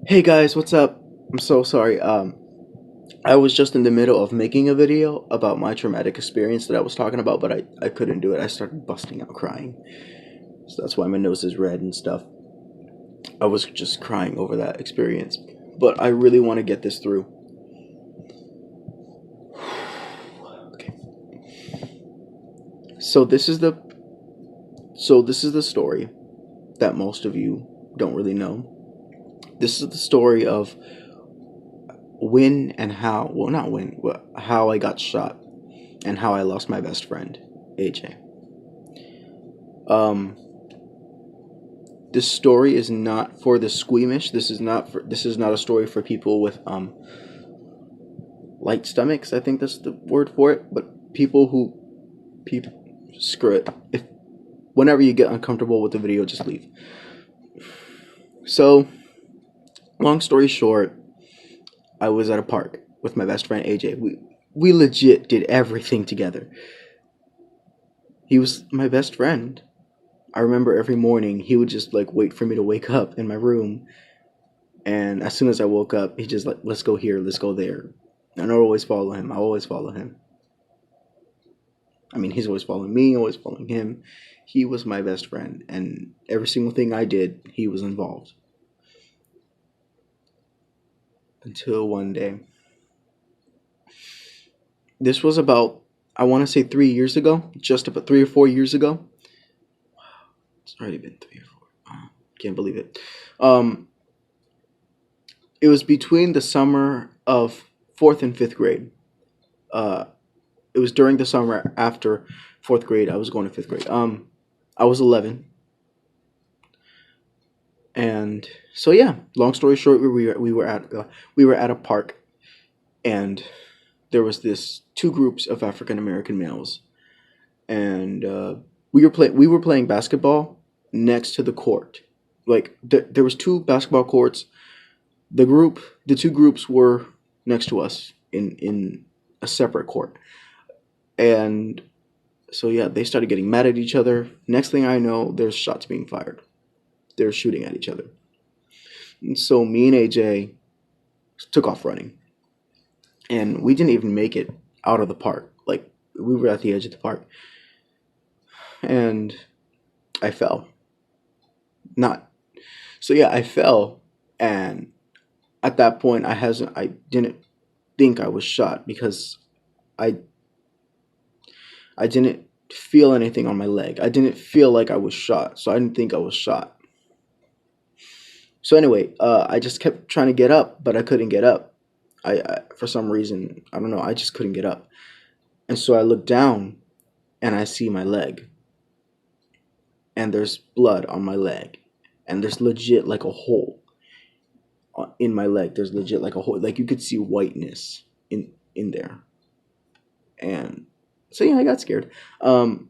Hey guys, what's up? I'm so sorry. I was just in the middle of making a video about my traumatic experience that I was talking about, but I couldn't do it. I started busting out crying. So that's why my nose is red and stuff. I was just crying over that experience. But I really want to get this through. Okay. So this is the story that most of you don't really know. This is the story of when and how, well, not when, but how I got shot and how I lost my best friend, AJ. Um, this story is not for the squeamish. This is not a story for people with light stomachs. I think that's the word for it. But people screw it. If whenever you get uncomfortable with the video, just leave. So, long story short, I was at a park with my best friend AJ. We legit did everything together. He was my best friend. I remember every morning he would just like wait for me to wake up in my room, and as soon as I woke up, he just like, let's go here, let's go there. And I always follow him. I always follow him. I mean, he's always following me, always following him. He was my best friend, and every single thing I did, he was involved. Until one day. This was about, I want to say 3 years ago, just about 3 or 4 years ago. It's already been 3 or 4. Can't believe it. Um, it was between the summer of fourth and fifth grade. Uh, it was during the summer after fourth grade. I was going to fifth grade. I was 11, and so yeah. Long story short, we were at a park, and there was this two groups of African American males, and we were playing basketball next to the court. Like there was two basketball courts. The two groups were next to us in a separate court, and so yeah, they started getting mad at each other. Next thing I know, there's shots being fired. They're shooting at each other. And so me and AJ took off running, and we didn't even make it out of the park. Like we were at the edge of the park, and I fell. Not so yeah, I fell, and at that point, I didn't think I was shot because I I didn't feel anything on my leg. I didn't feel like I was shot, so I didn't think I was shot. So anyway, I just kept trying to get up, but I couldn't get up. I for some reason, I don't know, I just couldn't get up. And so I look down and I see my leg, and there's blood on my leg, and there's legit like a hole in my leg. There's legit like a hole, like you could see whiteness in there. And so yeah, I got scared. Um,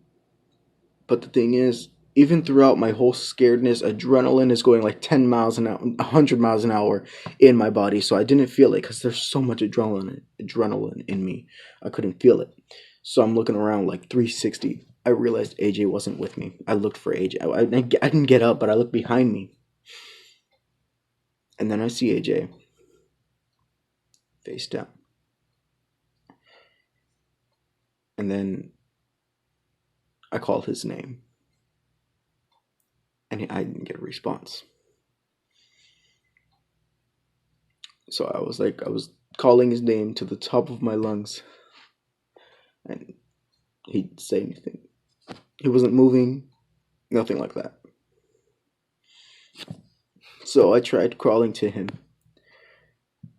but the thing is, even throughout my whole scaredness, adrenaline is going like 10 miles an hour, 100 miles an hour in my body. So I didn't feel it because there's so much adrenaline in me. I couldn't feel it. So I'm looking around like 360. I realized AJ wasn't with me. I looked for AJ. I didn't get up, but I looked behind me. And then I see AJ face down. And then I called his name. And I didn't get a response. So I was calling his name to the top of my lungs, and he didn't say anything. He wasn't moving, nothing like that. So I tried crawling to him,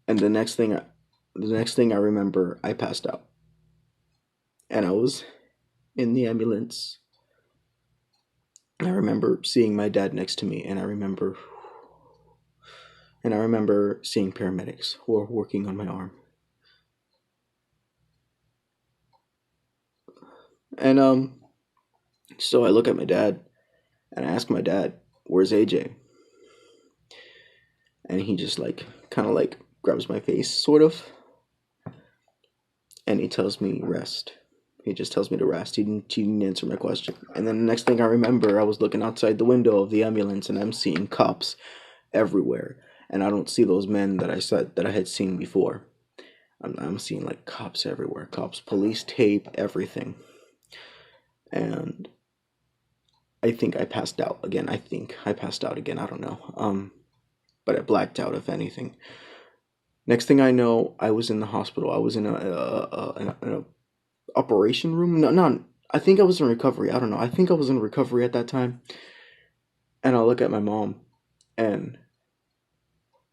and the next thing I remember, I passed out, and I was in the ambulance. I remember seeing my dad next to me, and I remember seeing paramedics who were working on my arm. And so I look at my dad, and I ask my dad, "Where's AJ?" And he just like kind of like grabs my face, sort of, and he tells me rest. He just tells me to rest. He didn't answer my question. And then the next thing I remember, I was looking outside the window of the ambulance, and I'm seeing cops everywhere. and I don't see those men that I said that I had seen before. I'm seeing like cops everywhere, cops, police tape, everything. And I think I passed out again. I think I passed out again. I don't know. But I blacked out, if anything. Next thing I know, I was in the hospital. I was in a operation room. No, not. I think I was in recovery. I don't know. I think I was in recovery at that time. And I look at my mom, and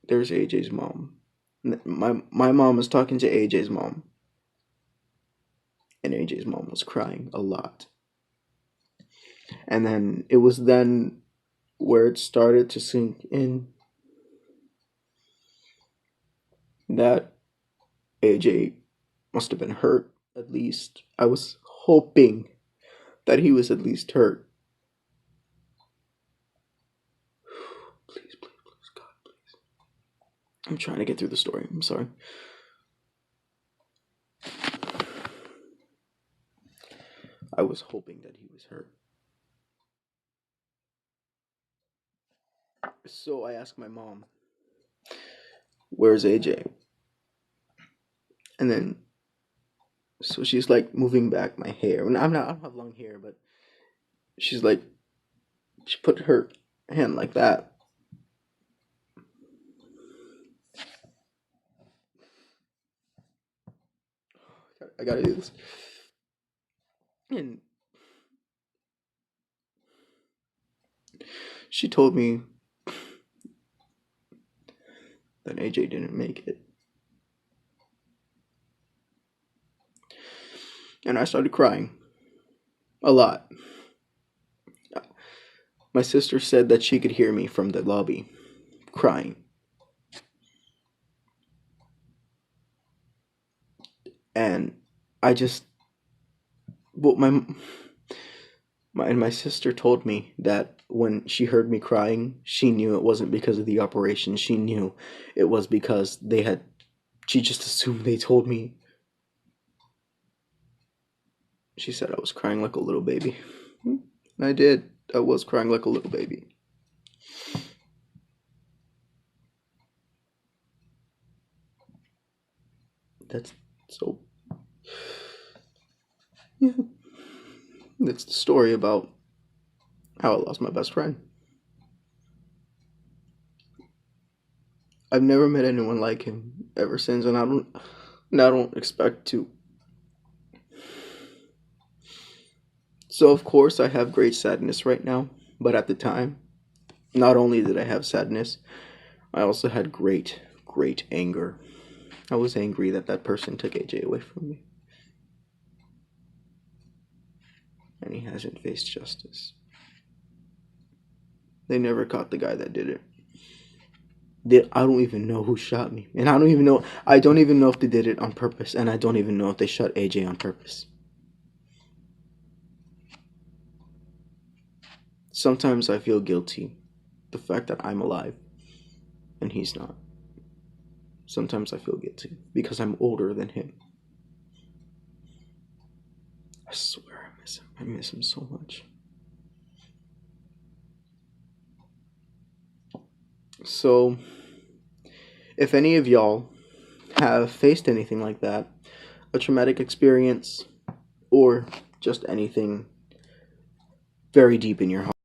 there's AJ's mom. My mom was talking to AJ's mom, and AJ's mom was crying a lot. And then it was then where it started to sink in that AJ must have been hurt, at least. I was hoping that he was at least hurt. Please, please, please, God, please. I'm trying to get through the story. I'm sorry. I was hoping that he was hurt. So I asked my mom, "Where's AJ?" And then, so she's like moving back my hair. And I don't have long hair, but she's like, she put her hand like that. I gotta do this. And she told me that AJ didn't make it. And I started crying a lot. My sister said that she could hear me from the lobby crying. And I just, well, my sister told me that when she heard me crying, she knew it wasn't because of the operation. She knew it was because she just assumed they told me. She said I was crying like a little baby. And I did. I was crying like a little baby. That's so. Yeah. That's the story about how I lost my best friend. I've never met anyone like him ever since, and I don't expect to. So of course I have great sadness right now, but at the time, not only did I have sadness, I also had great anger. I was angry that that person took AJ away from me, and he hasn't faced justice. They never caught the guy that did it. I don't even know who shot me, and I don't even know if they did it on purpose, and I don't even know if they shot AJ on purpose. Sometimes I feel guilty, the fact that I'm alive and he's not. Sometimes I feel guilty because I'm older than him. I swear I miss him. I miss him so much. So, if any of y'all have faced anything like that, a traumatic experience, or just anything very deep in your heart,